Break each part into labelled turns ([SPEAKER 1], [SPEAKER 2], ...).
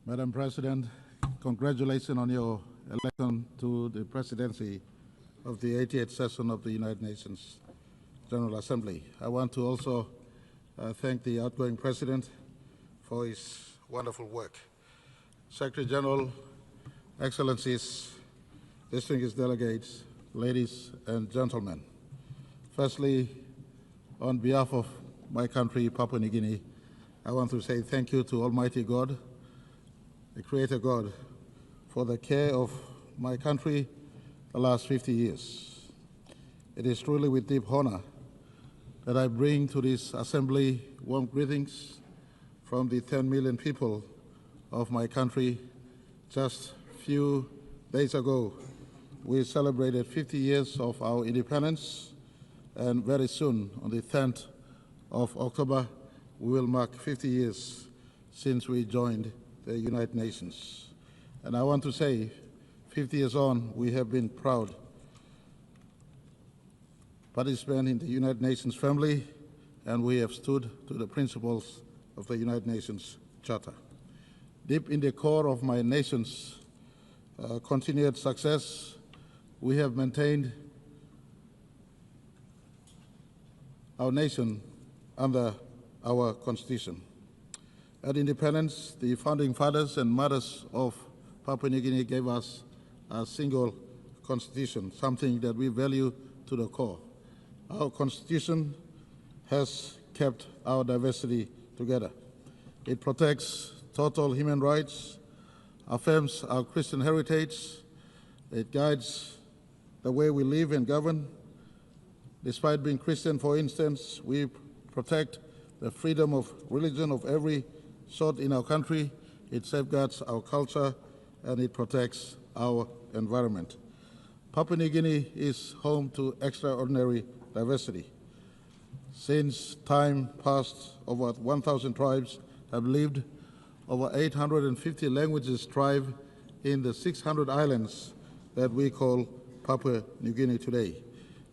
[SPEAKER 1] Madam President, congratulations on your election to the presidency of the 88th session of the United Nations General Assembly. I want to also thank the outgoing president for his wonderful work. Secretary General, Excellencies, distinguished delegates, ladies and gentlemen. Firstly, on behalf of my country, Papua New Guinea, I want to say thank you to Almighty God, the Creator God, for the care of my country the last 50 years. It is truly with deep honor that I bring to this assembly warm greetings from the 10 million people of my country. Just a few days ago, we celebrated 50 years of our independence, and very soon, on the 10th of October, we will mark 50 years since we joined the United Nations. And I want to say, 50 years on, we have been proud participants in the United Nations family, and we have stood to the principles of the United Nations Charter. Deep in the core of my nation's continued success, we have maintained our nation under our Constitution. At independence, the founding fathers and mothers of Papua New Guinea gave us a single constitution, something that we value to the core. Our constitution has kept our diversity together. It protects total human rights, affirms our Christian heritage, it guides the way we live and govern. Despite being Christian, for instance, we protect the freedom of religion of every sort in our country. It safeguards our culture, and it protects our environment. Papua New Guinea is home to extraordinary diversity. Since time past, over 1,000 tribes have lived. Over 850 languages thrive in the 600 islands that we call Papua New Guinea today.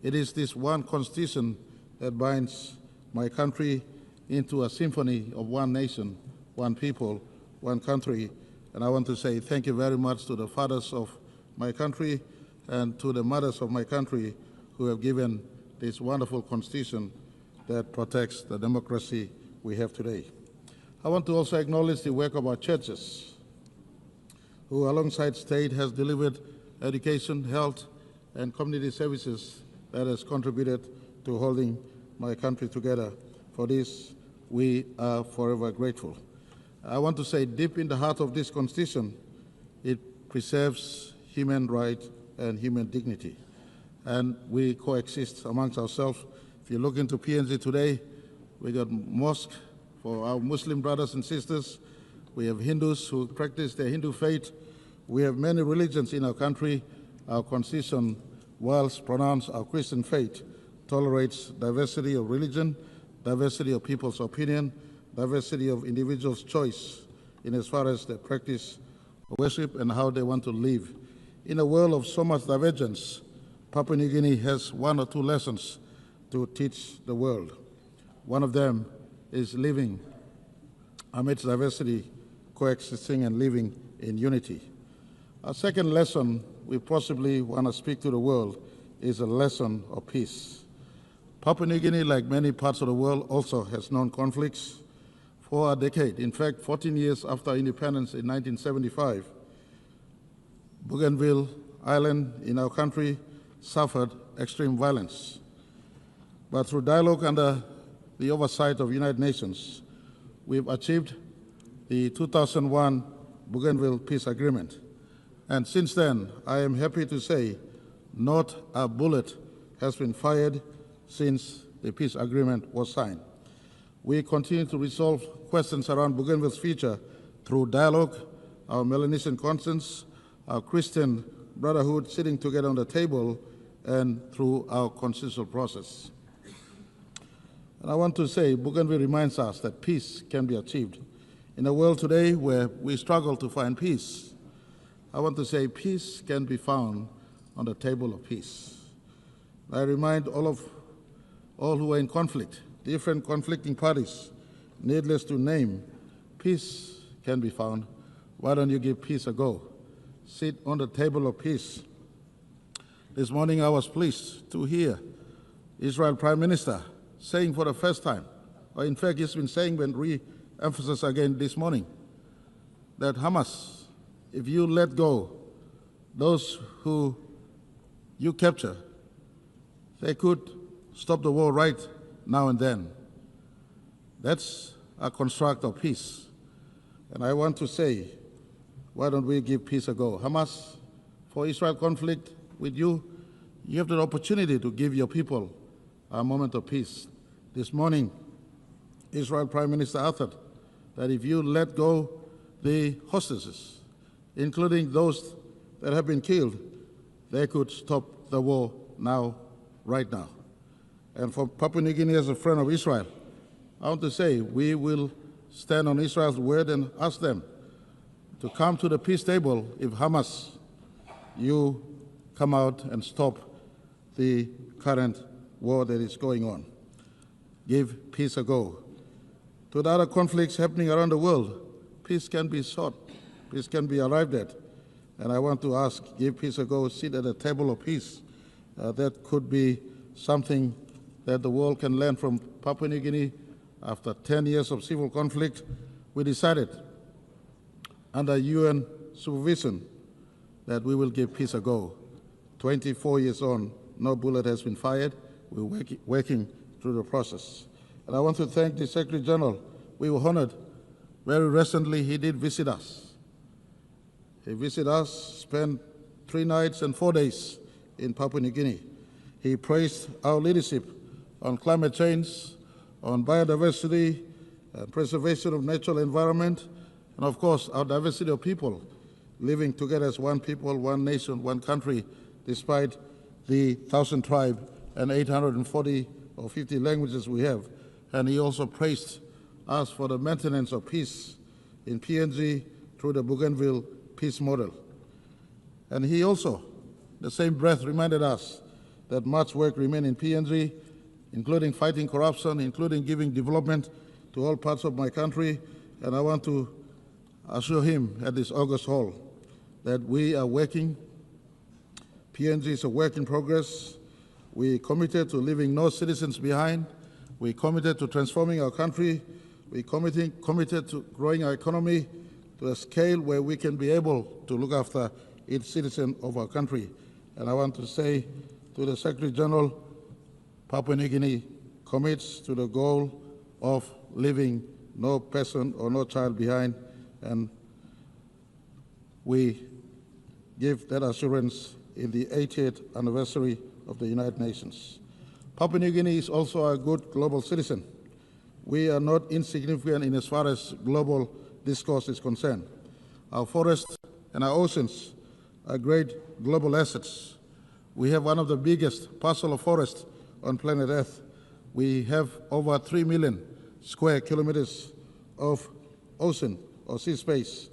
[SPEAKER 1] It is this one constitution that binds my country into a symphony of one nation, one people, one country. And I want to say thank you very much to the fathers of my country and to the mothers of my country who have given this wonderful constitution that protects the democracy we have today. I want to also acknowledge the work of our churches, who alongside state has delivered education, health, and community services that has contributed to holding my country together. For this, we are forever grateful. I want to say deep in the heart of this Constitution, it preserves human rights and human dignity. And we coexist amongst ourselves. If you look into PNG today, we got mosque for our Muslim brothers and sisters. We have Hindus who practice their Hindu faith. We have many religions in our country. Our Constitution, whilst pronounced our Christian faith, tolerates diversity of religion, diversity of people's opinion, diversity of individuals' choice in as far as they practice worship and how they want to live. In a world of so much divergence, Papua New Guinea has one or two lessons to teach the world. One of them is living amidst diversity, coexisting and living in unity. Our second lesson we possibly want to speak to the world is a lesson of peace. Papua New Guinea, like many parts of the world, also has known conflicts for a decade. In fact, 14 years after independence in 1975, Bougainville Island in our country suffered extreme violence. But through dialogue under the oversight of United Nations, we've achieved the 2001 Bougainville Peace Agreement. And since then, I am happy to say not a bullet has been fired since the peace agreement was signed. We continue to resolve questions around Bougainville's future through dialogue, our Melanesian conscience, our Christian brotherhood sitting together on the table, and through our consensual process. And I want to say Bougainville reminds us that peace can be achieved. In a world today where we struggle to find peace, I want to say peace can be found on the table of peace. I remind all who are in conflict, different conflicting parties, needless to name, peace can be found why don't you give peace a go? Sit on the table of peace. This morning I was pleased to hear Israel Prime Minister saying for the first time, or in fact he's been saying when re-emphasized again this morning, that Hamas, if you let go those who you capture, they could stop the war right now and then. That's a construct of peace. And I want to say, why don't we give peace a go? Hamas, for Israel conflict with you, you have the opportunity to give your people a moment of peace. This morning, Israel Prime Minister uttered that if you let go the hostages, including those that have been killed, they could stop the war now, right now. And for Papua New Guinea as a friend of Israel, I want to say we will stand on Israel's word and ask them to come to the peace table if Hamas, you come out and stop the current war that is going on. Give peace a go. To the other conflicts happening around the world, peace can be sought, peace can be arrived at. And I want to ask, give peace a go, sit at a table of peace. That could be something that the world can learn from Papua New Guinea. After 10 years of civil conflict, we decided under UN supervision that we will give peace a go. 24 years on, no bullet has been fired. We're working through the process. And I want to thank the Secretary General. We were honored. Very recently, he did visit us. He visited us, spent 3 nights and 4 days in Papua New Guinea. He praised our leadership on climate change, on biodiversity, preservation of natural environment, and of course, our diversity of people living together as one people, one nation, one country, despite the 1,000 tribes and 840 or 50 languages we have. And he also praised us for the maintenance of peace in PNG through the Bougainville Peace model. And he also, the same breath, reminded us that much work remains in PNG, including fighting corruption, including giving development to all parts of my country. And I want to assure him at this August hall that we are working. PNG is a work in progress. We committed to leaving no citizens behind. We committed to transforming our country. We committed to growing our economy to a scale where we can be able to look after each citizen of our country. And I want to say to the Secretary General, Papua New Guinea commits to the goal of leaving no person or no child behind, and we give that assurance in the 80th anniversary of the United Nations. Papua New Guinea is also a good global citizen. We are not insignificant in as far as global discourse is concerned. Our forests and our oceans are great global assets. We have one of the biggest parcel of forest on planet Earth. We have over 3 million square kilometers of ocean or sea space.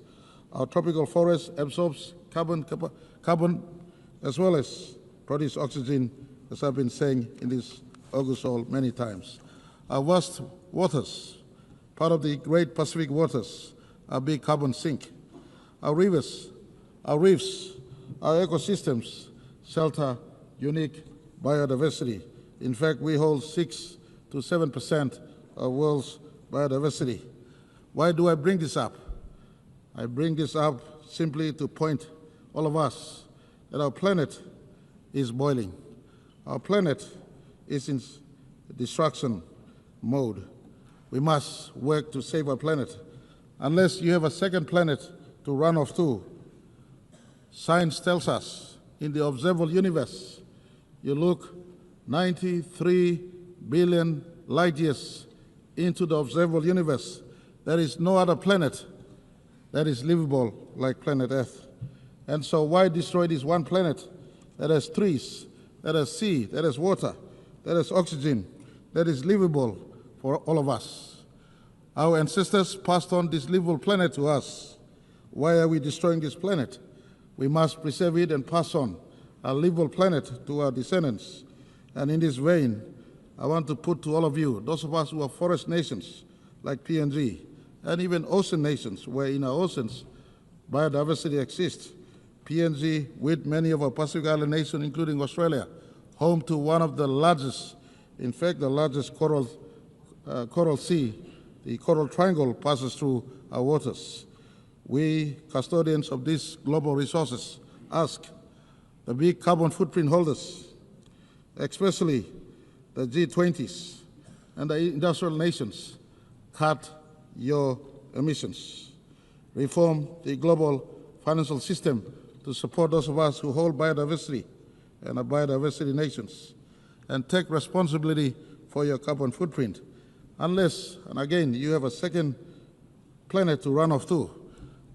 [SPEAKER 1] Our tropical forest absorbs carbon as well as produce oxygen, as I've been saying in this August hall many times. Our vast waters, part of the great Pacific waters, are big carbon sink. Our rivers, our reefs, our ecosystems shelter unique biodiversity. In fact, we hold 6 to 7% of world's biodiversity. Why do I bring this up? I bring this up simply to point all of us that our planet is boiling. Our planet is in destruction mode. We must work to save our planet. Unless you have a second planet to run off to, science tells us in the observable universe, you look 93 billion light years into the observable universe, there is no other planet that is livable like planet Earth. And so why destroy this one planet that has trees, that has sea, that has water, that has oxygen, that is livable for all of us? Our ancestors passed on this livable planet to us. Why are we destroying this planet? We must preserve it and pass on a livable planet to our descendants. And in this vein, I want to put to all of you, those of us who are forest nations like PNG, and even ocean nations, where in our oceans, biodiversity exists. PNG, with many of our Pacific Island nations, including Australia, home to one of the largest, in fact, the largest coral sea, the Coral Triangle, passes through our waters. We, custodians of these global resources, ask the big carbon footprint holders, especially the G20s and the industrial nations, cut your emissions. Reform the global financial system to support those of us who hold biodiversity and are biodiversity nations, and take responsibility for your carbon footprint. Unless, and again, you have a second planet to run off to.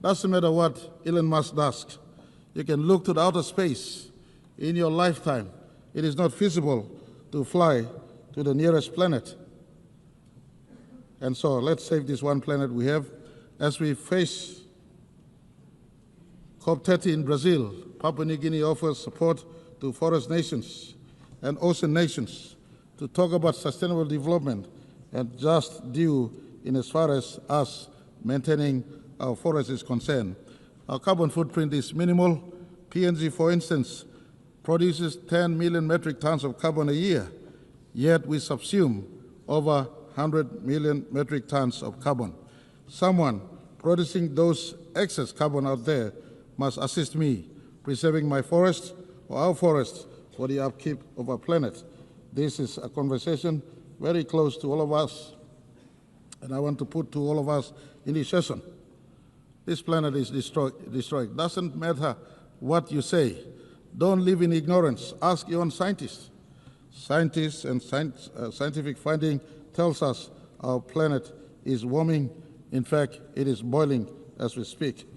[SPEAKER 1] Doesn't matter what Elon Musk does. You can look to the outer space. In your lifetime, it is not feasible to fly to the nearest planet. And so let's save this one planet we have. As we face COP30 in Brazil, Papua New Guinea offers support to forest nations and ocean nations to talk about sustainable development and just due in as far as us maintaining our forest is concerned. Our carbon footprint is minimal. PNG, for instance, produces 10 million metric tons of carbon a year, yet we subsume over 100 million metric tons of carbon. Someone producing those excess carbon out there must assist me preserving my forest or our forests for the upkeep of our planet. This is a conversation very close to all of us, and I want to put to all of us in this session. This planet is destroyed. Doesn't matter what you say. Don't live in ignorance. Ask your own scientists. Scientists and scientific finding tells us our planet is warming. In fact, it is boiling as we speak.